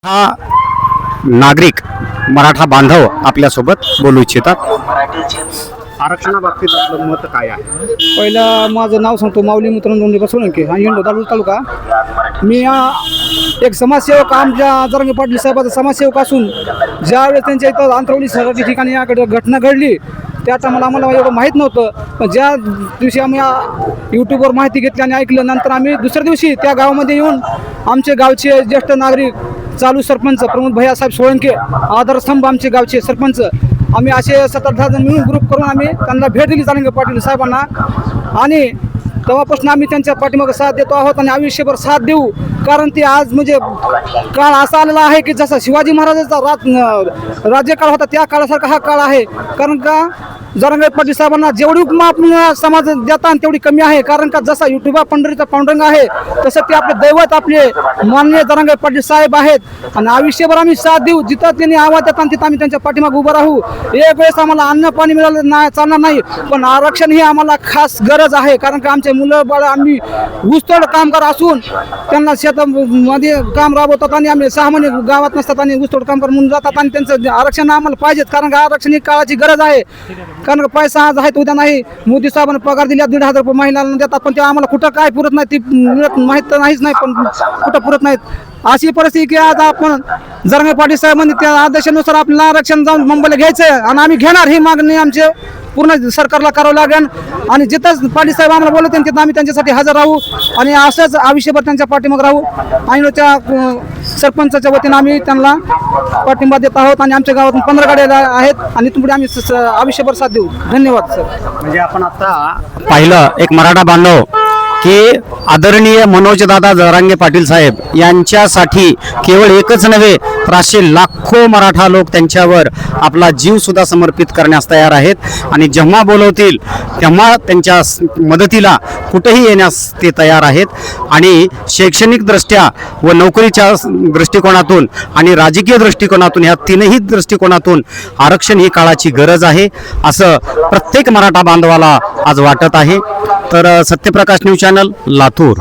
हा नागरिक मराठा बांधव आपल्यासोबत बोलू इच्छितात। आरक्षणाबाबतीत आपलं मत काय आहे? पहिला माझं नाव सांगतो, माऊली मुत्रंदोंडे सोळंके आणि इंडो तालुका। मी एक समाजसेवक, आमच्या जरांगे पाटील साहेबाचा समाजसेवक असून ज्यावेळेस त्यांच्या इथं अंतरवली सराठी ठिकाणी याकडे घटना घडली त्या टायमाला आम्हाला एवढं माहीत नव्हतं। पण ज्या दिवशी आम्ही यूट्यूबवर माहिती घेतली आणि ऐकलं, नंतर आम्ही दुसऱ्या दिवशी त्या गावामध्ये येऊन आमचे गावचे ज्येष्ठ नागरिक, चालू सरपंच प्रमोद भैयासाहेब सोळंके, आधारस्तंभ आमचे गावचे सरपंच, आम्ही असे 7-8 जण मिळून ग्रुप करून आम्ही त्यांना भेट दिली जरांगे पाटील साहेबांना। आणि तेव्हापासून आम्ही त्यांच्या पाठीमागे साथ देतो आहोत आणि आयुष्यभर साथ देऊ। कारण ते आज म्हणजे काळ असा आलेला आहे की जसा शिवाजी महाराजांचा राज्यकाळ होता त्या काळासारखा हा काळ आहे। कारण का जरांगे पाटील साहेबांना जेवढी उपमा आपण समाज देतात तेवढी कमी आहे। कारण का जसा युट्यूबा पंढरीचा पांडुरंग आहे तसं ते आपले दैवत, आपले माननीय जरांगे पाटील साहेब आहेत। आणि आयुष्यभर आम्ही साथ देऊ, जिथं त्यांनी आवाज देतात तिथं आम्ही त्यांच्या पाठीमागे उभं राहू। एक वेळेस आम्हाला अन्न पाणी मिळालं नाही चालणार नाही, पण आरक्षण ही आम्हाला खास गरज आहे। कारण का आमचे मुलं बाळ आम्ही ऊसतोड कामगार असून त्यांना शेतामध्ये काम राबवतात आणि आम्ही 6 महिने गावात नसतात आणि ऊसतोड कामगार म्हणून जातात आणि त्यांचं आरक्षण आम्हाला पाहिजेत। कारण का आरक्षण ही काळाची गरज आहे। कारण पैसा आज आहे उद्या नाही। मोदी साहेबांनी पगार दिला 1,500 रुपये महिन्याला देतात, पण ते आम्हाला कुठं काय पुरत नाही, ती मिळत माहीत नाहीच नाही, पण कुठं पुरत नाहीत। अशी परिस्थिती की आज आपण जरांगे पाटील साहेबांनी त्या आदेशानुसार आपल्याला आरक्षण जाऊन मुंबईला घ्यायचं आणि आम्ही घेणार। ही मागणी आमचे पूर्ण सरकारला करावं लागेल आणि जिथं पाटील साहेब आम्हाला बोलवते तिथं आम्ही त्यांच्यासाठी हजर राहू आणि असंच आयुष्यभर त्यांच्या पाठीमागे राहू। आणि त्या सरपंचाच्या वतीनं आम्ही त्यांना पाठिंबा देत आहोत आणि आमच्या गावातून 15 गाड्या आहेत आणि इथून पुढे आम्ही आयुष्यभर साथ देऊ। धन्यवाद सर। म्हणजे आपण आता पाहिलं एक मराठा बांधव की आदरणीय मनोजदादा जरांगे पाटील साहेब यांच्यासाठी केवळ एकच नव्हे तर असे लाखो मराठा लोक त्यांच्यावर आपला जीव सुद्धा समर्पित करण्यास तयार आहेत आणि जेव्हा बोलवतील तेव्हा त्यांच्या मदतीला कुठेही येण्यास ते तयार आहेत। आणि शैक्षणिक दृष्ट्या व नोकरीच्या दृष्टिकोनातून आणि राजकीय दृष्टिकोनातून ह्या तीनही दृष्टिकोनातून आरक्षण ही काळाची गरज आहे असं प्रत्येक मराठा बांधवाला आज वाटत आहे। तर सत्यप्रकाश न्यूज चॅनल लातूर।